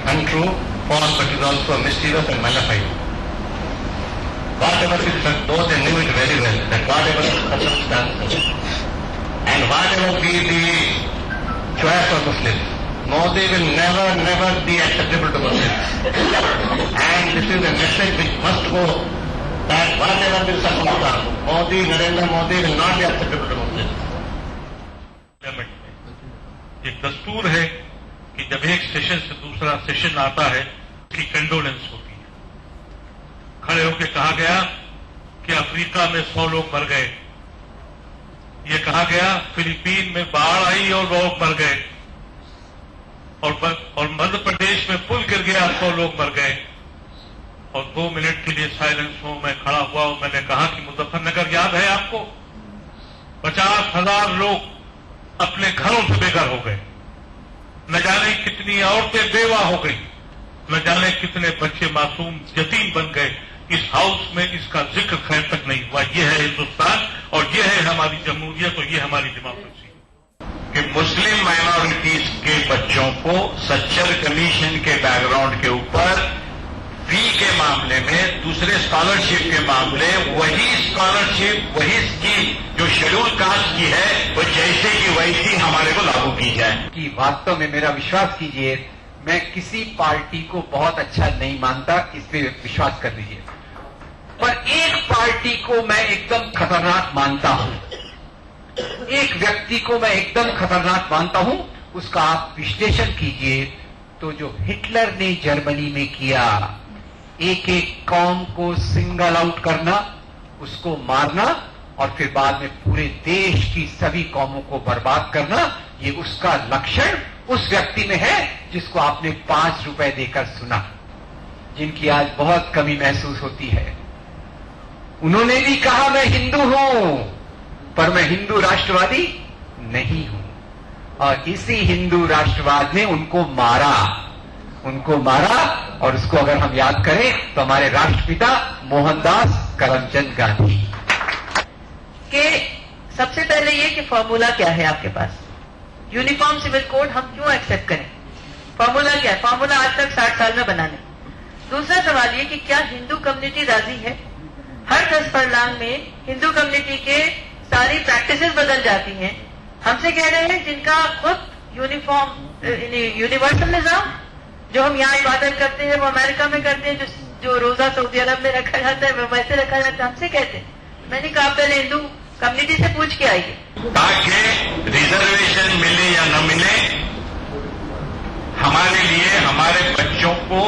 untrue, false, but is also mischievous and malefic. Whatever is said, though they knew it very well, that whatever the circumstances and whatever be the choice of Muslims, Modi will never be acceptable to Muslims. And this is a message which must go, that whatever the circumstances, Narendra Modi will not be acceptable to Muslims. एक दस्तूर है कि जब एक session से दूसरा session आता है उसकी कंडोलेंस होती है। खड़े होकर कहा गया कि अफ्रीका में 100 लोग मर गए, ये कहा गया फिलीपीन में बाढ़ आई और लोग मर गए, और मध्य प्रदेश में पुल गिर गया, 100 लोग मर गए। और 2 मिनट के लिए साइलेंस हो, मैं खड़ा हुआ और मैंने कहा कि मुजफ्फरनगर याद है आपको? 50,000 लोग अपने घरों से बेघर हो गए, न जाने कितनी औरतें बेवा हो गई, न जाने कितने बच्चे मासूम यतीम बन गए। इस हाउस में इसका जिक्र खैर तक नहीं हुआ। ये है हिंदुस्तान और ये है हमारी जमहूरियत और ये हमारी डेमोक्रेसी कि मुस्लिम माइनॉरिटीज के बच्चों को सच्चर कमीशन के बैकग्राउंड के ऊपर फी के मामले में, दूसरे स्कॉलरशिप के मामले, वही स्कॉलरशिप, वही स्कीम जो शेड्यूल कास्ट की है, वो जैसे की वैसी हमारे को लागू की जाए। कि वास्तव में मेरा विश्वास कीजिए, मैं किसी पार्टी को बहुत अच्छा नहीं मानता, इस पे विश्वास कर लीजिए, पर एक पार्टी को मैं एकदम खतरनाक मानता हूं, एक व्यक्ति को मैं एकदम खतरनाक मानता हूं। उसका आप विश्लेषण कीजिए तो जो हिटलर ने जर्मनी में किया, एक एक कौम को सिंगल आउट करना, उसको मारना और फिर बाद में पूरे देश की सभी कौमों को बर्बाद करना, ये उसका लक्षण उस व्यक्ति में है जिसको आपने 5 रुपए देकर सुना, जिनकी आज बहुत कमी महसूस होती है। उन्होंने भी कहा मैं हिंदू हूं, पर मैं हिंदू राष्ट्रवादी नहीं हूं, और इसी हिंदू राष्ट्रवाद ने उनको मारा और उसको अगर हम याद करें तो हमारे राष्ट्रपिता मोहनदास करमचंद गांधी के सबसे पहले ये कि फॉर्मूला क्या है आपके पास, यूनिफॉर्म सिविल कोड हम क्यों एक्सेप्ट करें, फॉर्मूला क्या है? फॉर्मूला आज तक 60 साल में बना नहीं। दूसरा सवाल ये कि क्या हिंदू कम्युनिटी राजी है? हर 10 फरलांग में हिंदू कम्युनिटी के सारी प्रैक्टिसेस बदल जाती हैं। हमसे कह रहे हैं जिनका खुद यूनिफॉर्म यूनिवर्सल निजाम जो हम यहाँ इबादत करते हैं वो अमेरिका में करते हैं, जो रोजा सऊदी अरब में रखा जाता है वो वैसे रखा जाता है। हमसे कहते हैं, मैंने कहा पहले हिंदू कम्युनिटी से पूछ के आइए, ताकि रिजर्वेशन मिले या न मिले, हमारे लिए हमारे बच्चों को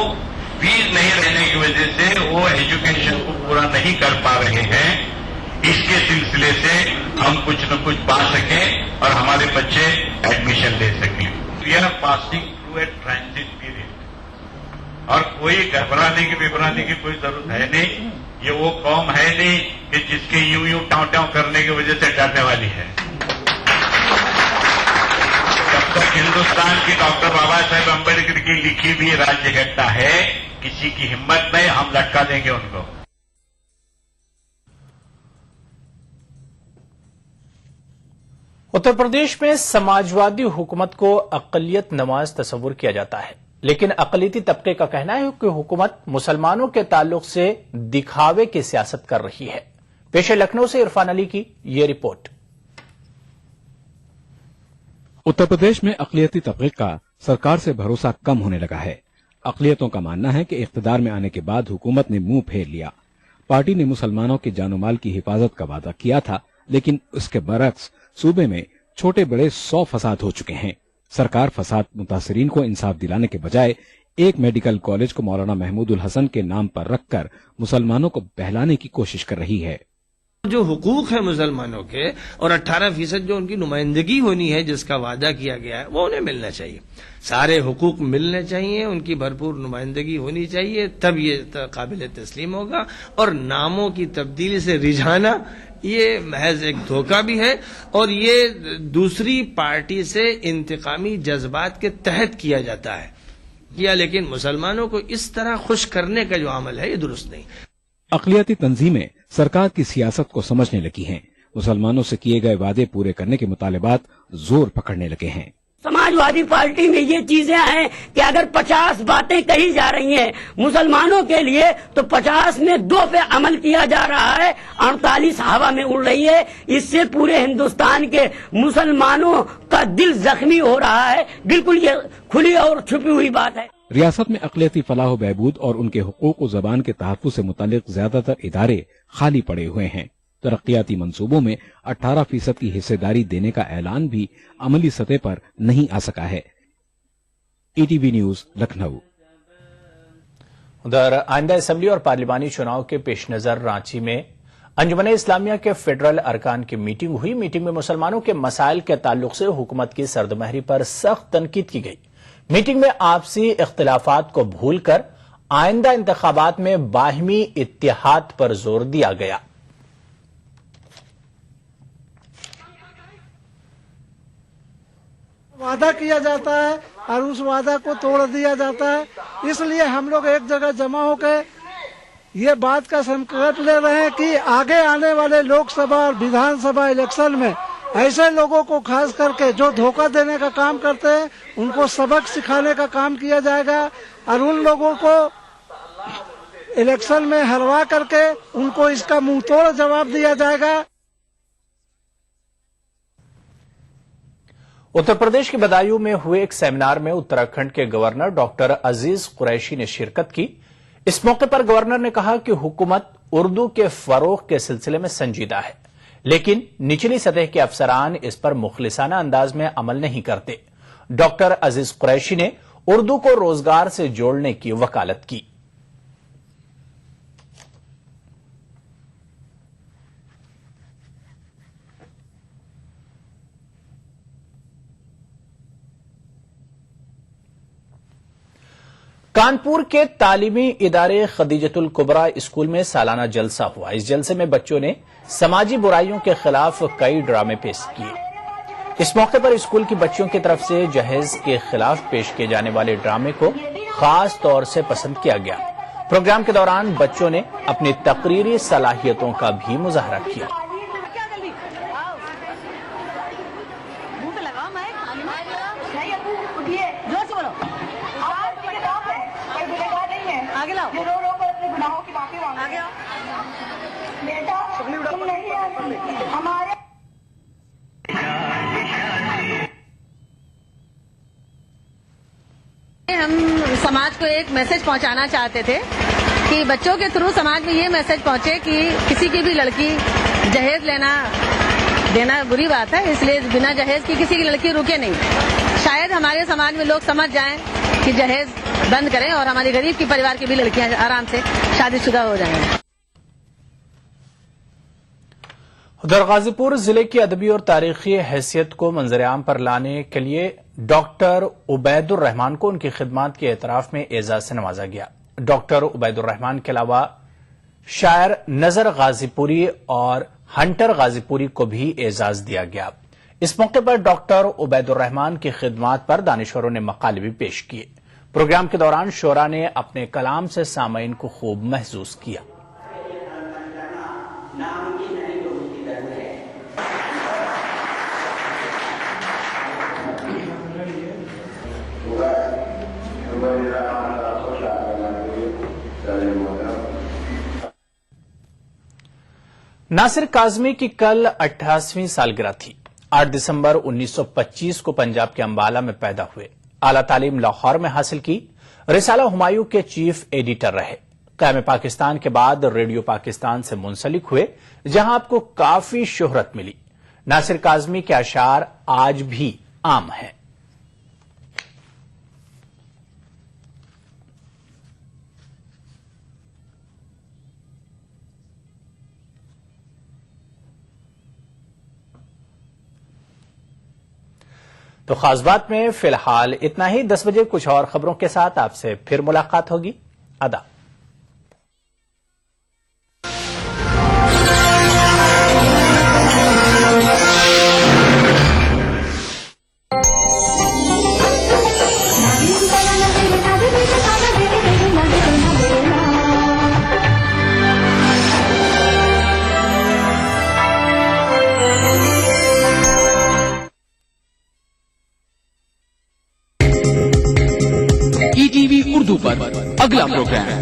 फीस नहीं रहने की वजह से वो एजुकेशन को पूरा नहीं कर पा रहे हैं, इसके सिलसिले से हम कुछ न कुछ पा सकें और हमारे बच्चे एडमिशन ले सकें। We are passing through a transit period, और कोई घबराने की कोई जरूरत है नहीं। ये वो कौम है नहीं कि जिसके यूं टाँव करने की वजह से डरने वाली है। जब तक हिंदुस्तान की डॉक्टर बाबा साहेब अम्बेडकर की लिखी भी राज्य घटना है, किसी की हिम्मत नहीं, हम लटका देंगे उनको। उत्तर प्रदेश में समाजवादी हुकूमत को अक़लियत नवाज तस्वुर किया जाता है, लेकिन अक़लियती तबके का कहना है कि हुकूमत मुसलमानों के ताल्लुक से दिखावे की सियासत कर रही है। पेश लखनऊ से इरफान अली की ये रिपोर्ट। उत्तर प्रदेश में अक़लियती तबके का सरकार से भरोसा कम होने लगा है। अक़लियतों का मानना है कि इक़्तिदार में आने के बाद हुकूमत ने मुंह फेर लिया। पार्टी ने मुसलमानों के जानो माल की हिफाजत का वादा किया था, लेकिन उसके बरक्स सूबे में छोटे बड़े 100 फसाद हो चुके हैं। सरकार फसाद मुतासिरीन को इंसाफ दिलाने के बजाय एक मेडिकल कॉलेज को मौलाना महमूदुल हसन के नाम पर रखकर मुसलमानों को बहलाने की कोशिश कर रही है। जो हुकूक है मुसलमानों के और 18% जो उनकी नुमाइंदगी होनी है, जिसका वादा किया गया है, वो उन्हें मिलना चाहिए। सारे हुकूक मिलने चाहिए, उनकी भरपूर नुमाइंदगी होनी चाहिए, तब ये काबिल तस्लीम होगा। और नामों की तब्दीली से रिझाना ये महज एक धोखा भी है और ये दूसरी पार्टी से इंतकामी जज्बात के तहत किया जाता है किया, लेकिन मुसलमानों को इस तरह खुश करने का जो अमल है ये दुरुस्त नहीं। अक़लियती तंजीमें सरकार की सियासत को समझने लगी हैं। मुसलमानों से किए गए वादे पूरे करने के मुतालिबात जोर पकड़ने लगे हैं। समाजवादी पार्टी में ये चीजें हैं कि अगर 50 बातें कही जा रही हैं मुसलमानों के लिए, तो 50 में 2 पे अमल किया जा रहा है, 48 हवा में उड़ रही है। इससे पूरे हिंदुस्तान के मुसलमानों का दिल जख्मी हो रहा है। बिल्कुल ये खुली और छुपी हुई बात है। रियासत में अक़लियती फलाह व बहबूद और उनके हुकूक व ज़बान के तहफ़्फ़ुज़ से मुतालिक ज्यादातर इदारे खाली पड़े हुए हैं। तरक्याती मंसूबों में 18% की हिस्सेदारी देने का ऐलान भी अमली सतह पर नहीं आ सका है। ETV news Lucknow. उधर आइंदा असेंबली और पार्लिमानी चुनाव के पेश नजर रांची में अंजुमन इस्लामिया के फेडरल अरकान की मीटिंग हुई। मीटिंग में मुसलमानों के मसाइल के ताल्लुक से हुकूमत की सर्दमहरी पर सख्त तनकीद की गई। मीटिंग में आपसी इख्तिलाफात को भूलकर आइंदा इंतखाबात में बाहिमी इत्तेहाद पर जोर दिया गया। वादा किया जाता है और उस वादा को तोड़ दिया जाता है। इसलिए हम लोग एक जगह जमा होकर ये बात का संकल्प ले रहे हैं कि आगे आने वाले लोकसभा और विधानसभा इलेक्शन में ऐसे लोगों को खास करके जो धोखा देने का काम करते हैं उनको सबक सिखाने का काम किया जाएगा और उन लोगों को इलेक्शन में हरवा करके उनको इसका मुंह तोड़ जवाब दिया जाएगा। उत्तर प्रदेश के बदायूं में हुए एक सेमिनार में उत्तराखंड के गवर्नर डॉक्टर अजीज कुरैशी ने शिरकत की। इस मौके पर गवर्नर ने कहा कि हुकूमत उर्दू के फरोग के सिलसिले में संजीदा है, लेकिन निचली सतह के अफसरान इस पर मुखलिसाना अंदाज में अमल नहीं करते। डॉक्टर अजीज कुरैशी ने उर्दू को रोजगार से जोड़ने की वकालत की। कानपुर के तालीमी इदारे खदीजतुल कुबरा स्कूल में सालाना जलसा हुआ। इस जलसे में बच्चों ने समाजी बुराइयों के खिलाफ कई ड्रामे पेश किए। इस मौके पर स्कूल की बच्चियों की तरफ से जहेज के खिलाफ पेश किए जाने वाले ड्रामे को खास तौर से पसंद किया गया। प्रोग्राम के दौरान बच्चों ने अपनी तकरीरी सलाहियतों का भी मुजाहरा किया। हम समाज को एक मैसेज पहुंचाना चाहते थे कि बच्चों के थ्रू समाज में ये मैसेज पहुंचे कि किसी की भी लड़की जहेज देना बुरी बात है, इसलिए बिना जहेज की किसी की लड़की रुके नहीं। शायद हमारे समाज में लोग समझ जाएं कि जहेज बंद करें और हमारे गरीब की परिवार की भी लड़कियां आराम से शादीशुदा हो जाएं। उधर गाजीपुर जिले की अदबी और तारीखी हैसियत को मंजर-ए-आम पर लाने के लिए डॉक्टर उबैदुर रहमान को उनकी खिदमात के एतराफ में एजाज से नवाजा गया। डॉक्टर उबैदुर रहमान के अलावा शायर नजर गाजीपुरी और हंटर गाजीपुरी को भी एजाज दिया गया। इस मौके पर डॉक्टर उबैदुर रहमान की खिदमात पर दानिशवरों ने मकाले भी पेश किए। प्रोग्राम के दौरान शोरा ने अपने कलाम से सामईन को खूब महसूस किया। नासिर काज़मी की कल 88वीं सालगिरह थी। 8 दिसंबर 1925 को पंजाब के अंबाला में पैदा हुए। आला तालीम लाहौर में हासिल की। रिसाला हुमायूं के चीफ एडिटर रहे। क़याम पाकिस्तान के बाद रेडियो पाकिस्तान से मुंसलिक हुए, जहां आपको काफी शोहरत मिली। नासिर काज़मी के अशार आज भी आम हैं। तो खास बात में फिलहाल इतना ही। 10 बजे कुछ और खबरों के साथ आपसे फिर मुलाकात होगी। आदाब। उर्दू पर अगला प्रोग्राम।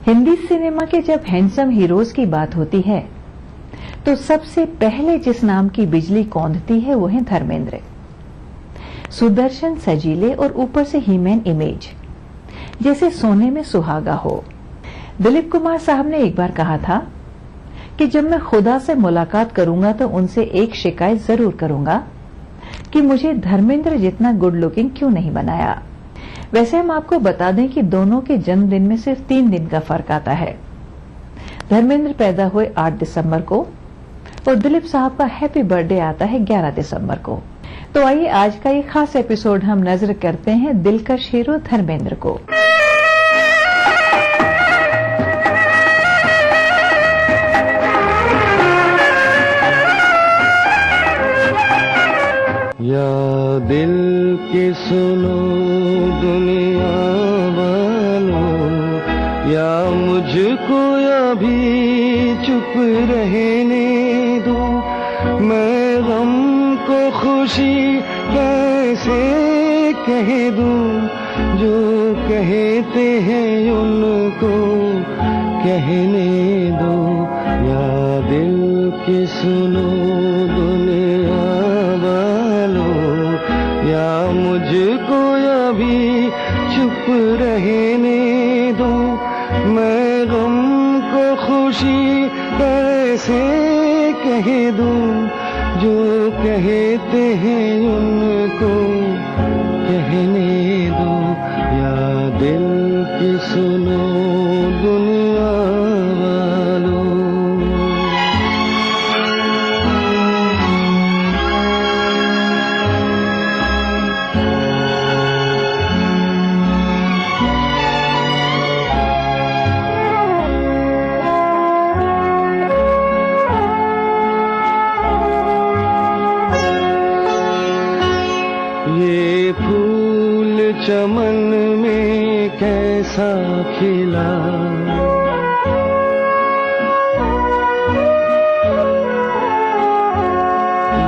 हिंदी सिनेमा के जब हैंडसम हीरोज की बात होती है तो सबसे पहले जिस नाम की बिजली कौंधती है वो है धर्मेंद्र। सुदर्शन, सजीले और ऊपर से हीमैन इमेज, जैसे सोने में सुहागा हो। दिलीप कुमार साहब ने एक बार कहा था कि जब मैं खुदा से मुलाकात करूंगा तो उनसे एक शिकायत जरूर करूंगा कि मुझे धर्मेंद्र जितना गुड लुकिंग क्यों नहीं बनाया। वैसे हम आपको बता दें कि दोनों के जन्मदिन में सिर्फ 3 दिन का फर्क आता है। धर्मेंद्र पैदा हुए 8 दिसंबर को और दिलीप साहब का हैप्पी बर्थडे आता है 11 दिसंबर को। तो आइए आज का ये खास एपिसोड हम नजर करते हैं दिलकश हीरो धर्मेंद्र को। या दिल के सुनो दुनिया वालों, या मुझको अभी चुप रहने दो। मैं गम को खुशी कैसे कह दूं, जो कहते हैं उनको कहने दो। या दिल के सुनो दुनिया वालों, या मुझको अभी चुप रहने दो। मैं गम को खुशी कैसे कह दूं, जो कहते हैं उनको कहने दो। या दिल की सुनो दुनिया वालों। ये फूल चमन में कैसा खिला,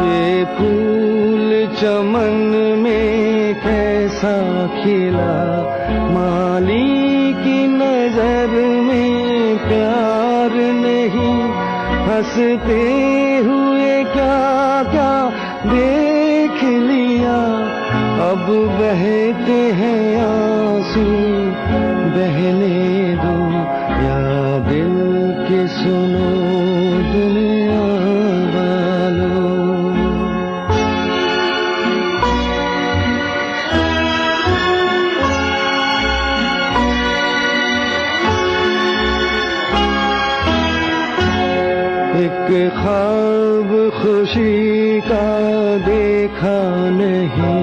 ये फूल चमन में कैसा खिला। माली की नजर में प्यार नहीं, हंसते हुए क्या क्या देख लिया। अब बहते हैं आंसू बहने दो। या दिल के सुनो दुनिया वालों। एक ख्वाब खुशी का देखा नहीं,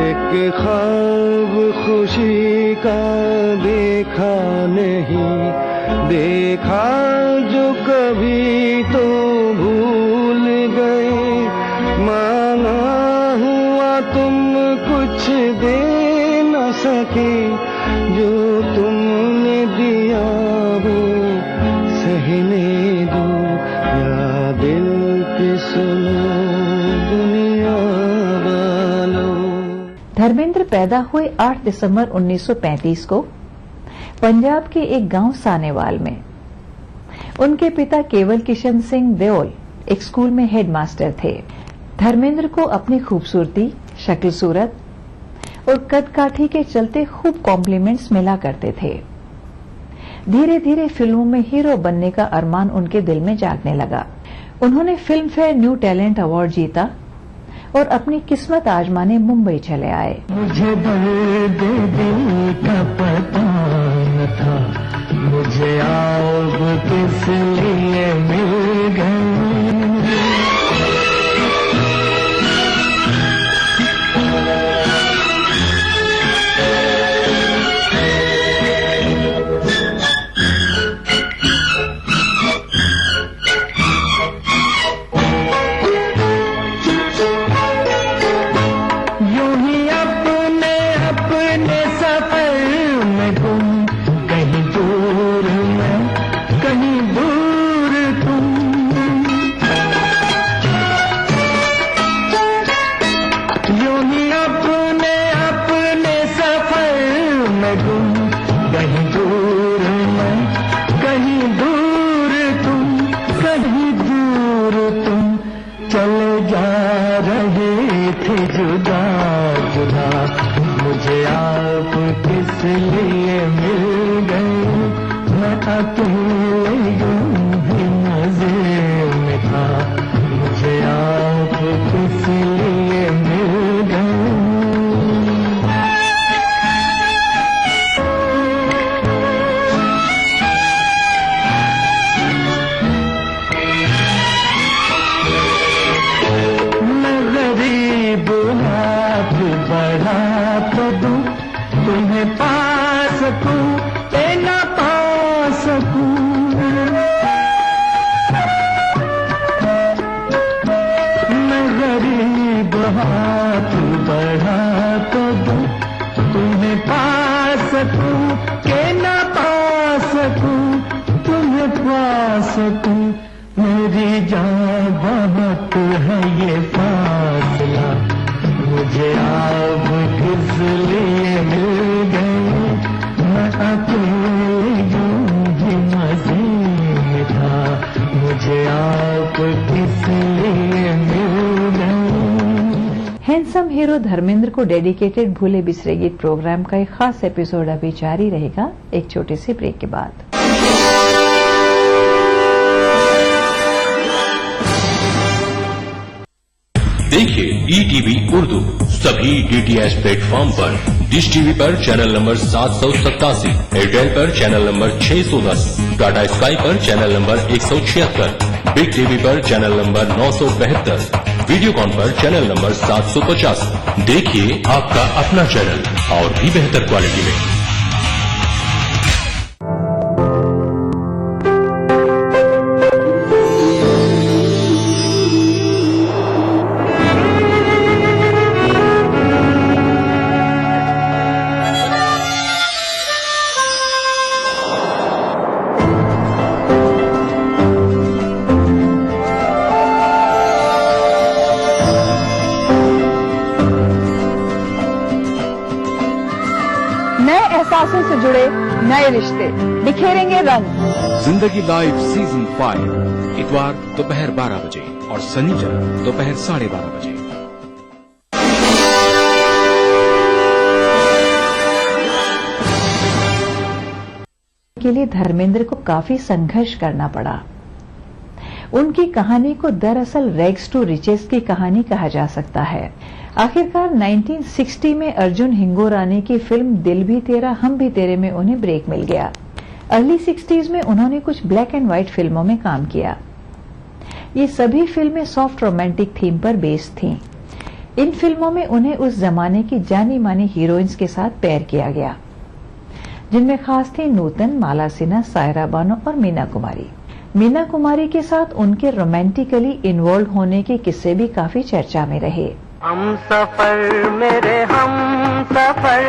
एक ख्वाब खुशी का देखा नहीं। देखा जो कभी तो भूल गए, मांगा हुआ तुम कुछ दे न सके। जो तुमने दिया वो सहने दो। या दिल के सुनो दुनिया वालों। धर्मेंद्र पैदा हुए 8 दिसंबर 1935 को पंजाब के एक गांव सानेवाल में। उनके पिता केवल किशन सिंह देओल एक स्कूल में हेडमास्टर थे। धर्मेंद्र को अपनी खूबसूरती, शक्ल सूरत और कद काठी के चलते खूब कॉम्प्लीमेंट्स मिला करते थे। धीरे धीरे फिल्मों में हीरो बनने का अरमान उनके दिल में जागने लगा। उन्होंने film fair new talent award जीता और अपनी किस्मत आजमाने मुंबई चले आए। मुझे दर्द दिल का पता न था, मुझे आप किस लिए मिल गए। हैंडसम हीरो धर्मेंद्र को डेडिकेटेड भूले बिसरे गीत प्रोग्राम का एक खास एपिसोड अभी जारी रहेगा एक छोटे से ब्रेक के बाद। देखिए ETV उर्दू सभी DTH प्लेटफॉर्म पर, डिश टीवी पर चैनल नंबर 787, एयरटेल पर चैनल नंबर 610, टाटा स्काई पर चैनल नंबर 176, बिग टीवी पर चैनल नंबर 972, वीडियोकॉन पर चैनल नंबर 750। देखिए आपका अपना चैनल और भी बेहतर क्वालिटी में। एहसासों से जुड़े नए रिश्ते बिखेरेंगे रंग। जिंदगी लाइव सीजन 5 इतवार दोपहर 12 बजे और शनिवार दोपहर 12:30 बजे। के लिए धर्मेंद्र को काफी संघर्ष करना पड़ा। उनकी कहानी को दरअसल रैग्स टू रिचेस की कहानी कहा जा सकता है। आखिरकार 1960 में अर्जुन हिंगोरानी की फिल्म दिल भी तेरा हम भी तेरे में उन्हें ब्रेक मिल गया। अर्ली 60s में उन्होंने कुछ ब्लैक एंड व्हाइट फिल्मों में काम किया। ये सभी फिल्में सॉफ्ट रोमांटिक थीम पर बेस्ड थीं। इन फिल्मों में उन्हें उस जमाने की जानी मानी हीरोइंस के साथ पेयर किया गया, जिनमें खास थी नूतन, माला सिन्हा, सायरा बानो और मीना कुमारी। मीना कुमारी के साथ उनके रोमांटिकली इन्वॉल्व होने के किस्से भी काफी चर्चा में रहे। हम सफर मेरे हम सफर,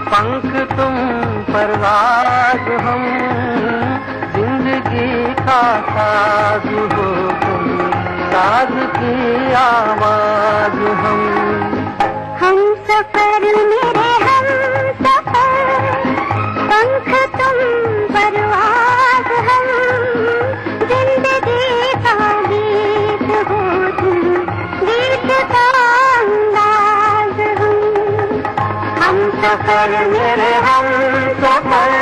पंख तुम परवाज़ हम, जिंदगी का साज हो तुम, साज की आवाज हम सफर मेरे हम सफर, पंख तुम परवाज़ हम, जिंदगी का गीत हो तुम, गीत का अंदाज हम सफर मेरे हम सफर।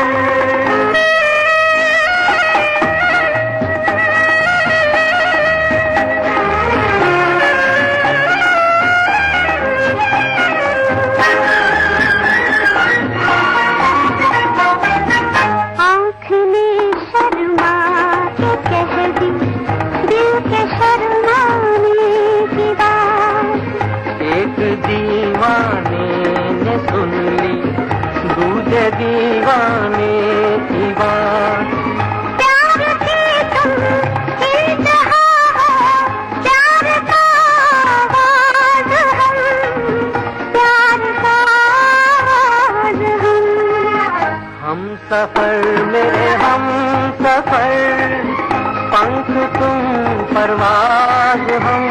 परवाज हम,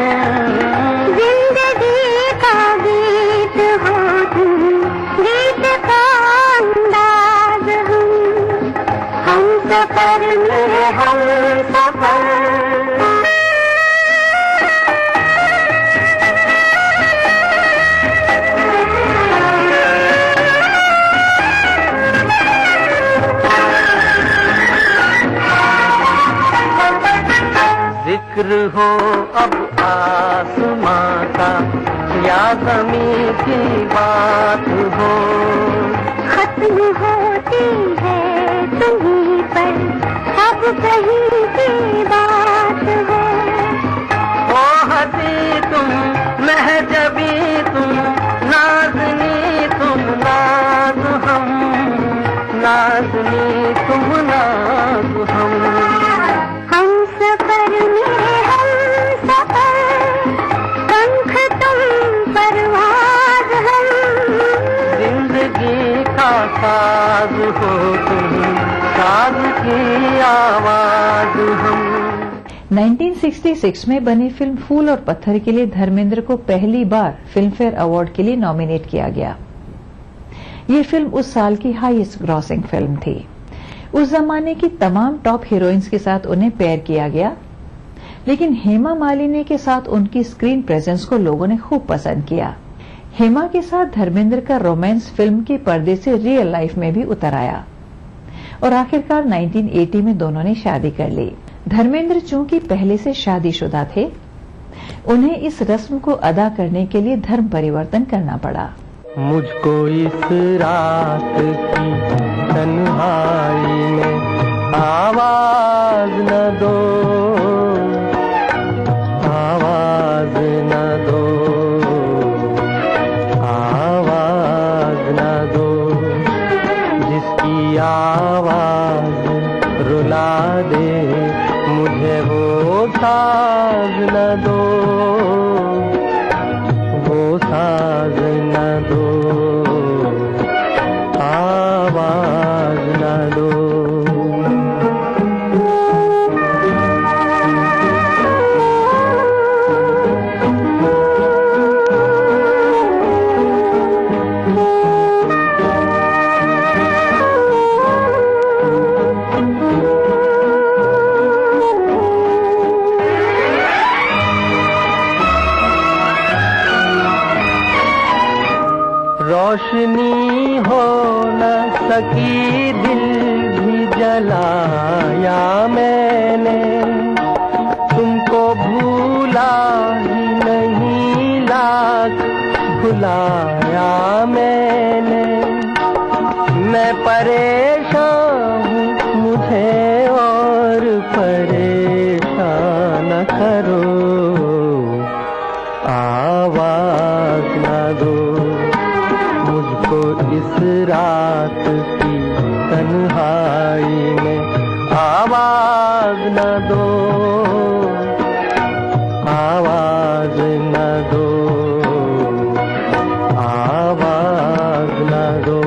जिंदगी का गीत हो तुम, गीत का अंदाज हम सफर में हम सफर। जिक्र हो अब आसमां का या ज़मीं की बात हो, खत्म होती है तुम्हीं पर अब कहीं की बात हो। ओ हसी तुम महजबी तुम नाज़नी तुम नाज़ हम, नाज़नी तुम नाज़ हम सफर में हम सफर, पंख तुम परवाज हम, जिंदगी का साज हो तुम, साज की आवाज हम। 1966 में बनी फिल्म फूल और पत्थर के लिए धर्मेंद्र को पहली बार फिल्म फेयर अवार्ड के लिए नॉमिनेट किया गया। ये फिल्म उस साल की हाईएस्ट ग्रॉसिंग फिल्म थी। उस जमाने की तमाम टॉप हीरोइंस के साथ उन्हें पेयर किया गया, लेकिन हेमा मालिनी के साथ उनकी स्क्रीन प्रेजेंस को लोगों ने खूब पसंद किया। हेमा के साथ धर्मेंद्र का रोमांस फिल्म के पर्दे से रियल लाइफ में भी उतर आया और आखिरकार 1980 में दोनों ने शादी कर ली। धर्मेंद्र चूंकि पहले से शादीशुदा थे, उन्हें इस रस्म को अदा करने के लिए धर्म परिवर्तन करना पड़ा। मुझको इस रात की तन्हाई में आवाज न दो, आवाज न दो, आवाज न दो, जिसकी आवाज रुला दे मुझे वो साज न दो, वो साज न दो, आवाज न दो। रोशनी हो न सकी दिल भी जलाया मैंने, तुमको भूला ही नहीं लाख भुलाया मैंने। मैं परेशान हूँ मुझे और परेशान न करो, आवाज न दो मुझको इस रात की तन्हाई में, आवाज न दो, आवाज न दो, आवाज न दो।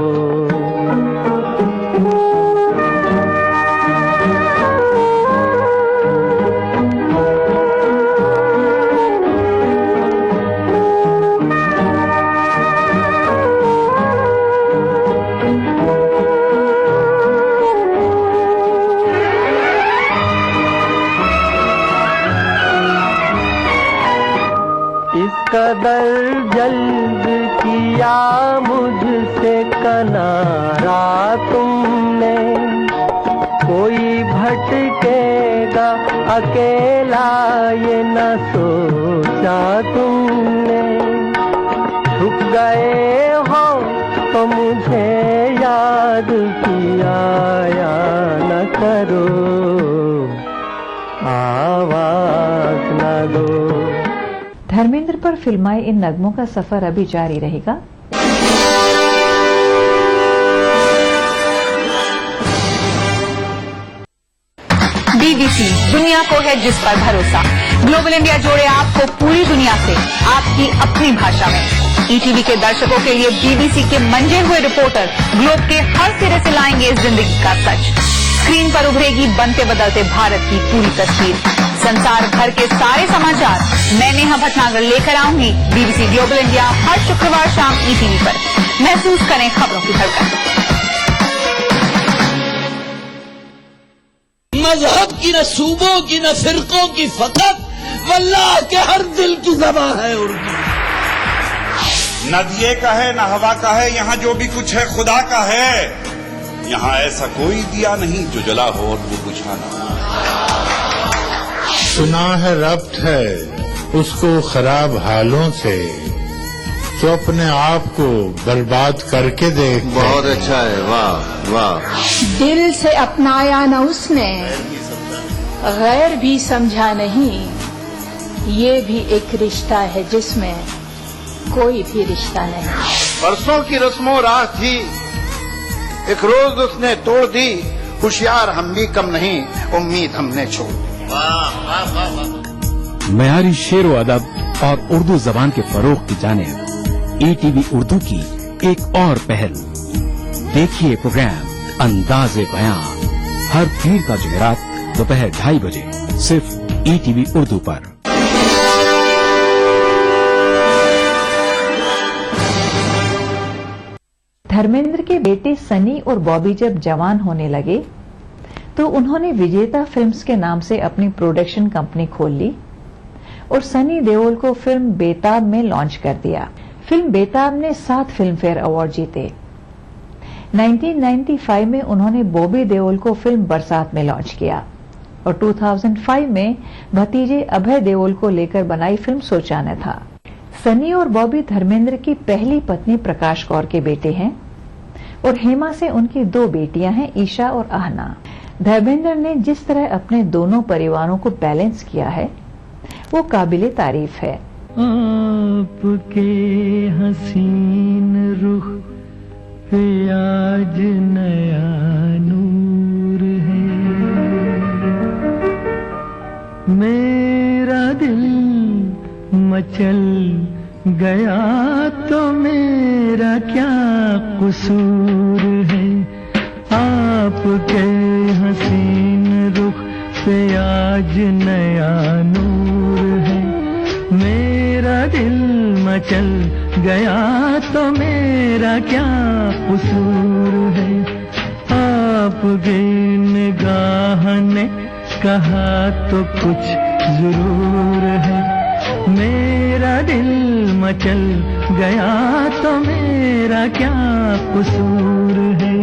कदर जल्द किया मुझसे कनारा तुमने, कोई भटकेगा अकेला ये न सोचा तुमने। छुप गए हो तो मुझे याद किया या न करो, आवाज न दो। धर्मेंद्र पर फिल्माए इन नगमों का सफर अभी जारी रहेगा। BBC दुनिया को है जिस पर भरोसा। ग्लोबल इंडिया जोड़े आपको पूरी दुनिया से आपकी अपनी भाषा में। ETV के दर्शकों के लिए BBC के मंजे हुए रिपोर्टर ग्लोब के हर सिरे से लाएंगे जिंदगी का सच। स्क्रीन पर उभरेगी बनते बदलते भारत की पूरी तस्वीर। संसार भर के सारे समाचार मैं नेहा भटनागर लेकर आऊंगी बीबीसी ग्लोबल इंडिया हर शुक्रवार शाम ईटीवी पर। महसूस करें खबरों की धड़कन। मजहब की न सूबों की न फिरकों की फकत वल्लाह के हर दिल की ज़बां है उर्दू। न दिए का है न हवा का है, यहाँ जो भी कुछ है खुदा का है। यहाँ ऐसा कोई दिया नहीं जो जला हो और वो बुझा ना। सुना है रब्त है उसको खराब हालों से, तो अपने आप को बर्बाद करके देख। बहुत अच्छा है, वाह वाह। दिल से अपनाया न उसने, गैर भी समझा नहीं, ये भी एक रिश्ता है जिसमें कोई भी रिश्ता नहीं। बरसों की रस्मों राह थी, एक रोज उसने तोड़ दी, होशियार हम भी कम नहीं, उम्मीद हमने छोड़ दी। वाह वाह वाह वाह। मयारी शेर व अदब और उर्दू जबान के फरोग की जानिब ईटीवी उर्दू की एक और पहल। देखिए प्रोग्राम अंदाज़े बयां हर पीर का जुमेरात दोपहर 2:30 बजे सिर्फ ईटीवी उर्दू पर। धर्मेंद्र के बेटे सनी और बॉबी जब जवान होने लगे तो उन्होंने विजेता फिल्म्स के नाम से अपनी प्रोडक्शन कंपनी खोल ली और सनी देओल को फिल्म बेताब में लॉन्च कर दिया। फिल्म बेताब ने 7 फिल्म फेयर अवार्ड जीते। 1995 में उन्होंने बॉबी देओल को फिल्म बरसात में लॉन्च किया और 2005 में भतीजे अभय देओल को लेकर बनाई फिल्म सोचाना था। सनी और बॉबी धर्मेंद्र की पहली पत्नी प्रकाश कौर के बेटे हैं और हेमा से उनकी 2 बेटियां हैं, ईशा और आहना। धर्मेंद्र ने जिस तरह अपने दोनों परिवारों को बैलेंस किया है वो काबिले तारीफ है। आपके हसीन रुख पे आज नया नूर है, मेरा दिल मचल गया तो मेरा क्या कसूर है। आपके हसीन रुख पे आज नया नूर है, मेरा दिल मचल गया तो मेरा क्या कसूर है। आपकी निगाह ने कहा तो कुछ जरूर है, मेरा दिल मचल गया तो मेरा क्या कसूर है।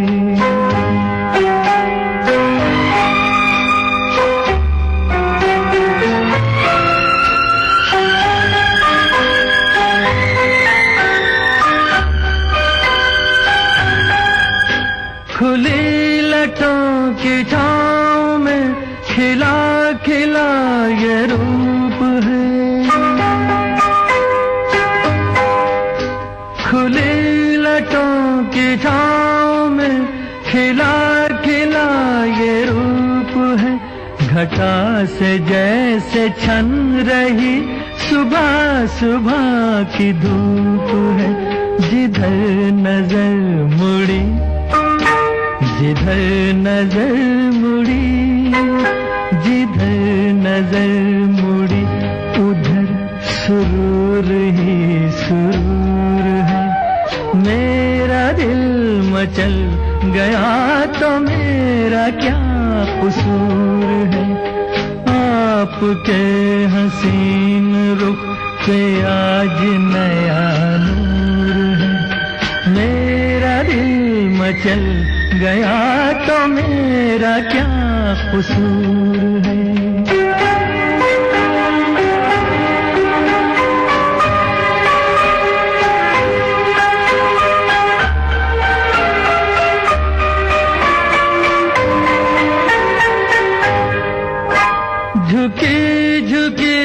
खुली लटों की छाँव में खिला खिला ये रूप है, खुली लटों की छाँव में खिला खिला ये रूप है। घटा से जैसे छन रही सुबह सुबह की धूप है, जिधर नजर मुड़ी जिधर नजर मुड़ी जिधर नजर मुड़ी उधर सुरूर ही सुरूर है। मेरा दिल मचल गया तो मेरा क्या कसूर है। आपके हसीन रुख पे आज नया नूर है, मेरा दिल मचल गया तो मेरा क्या कसूर है। झुकी झुकी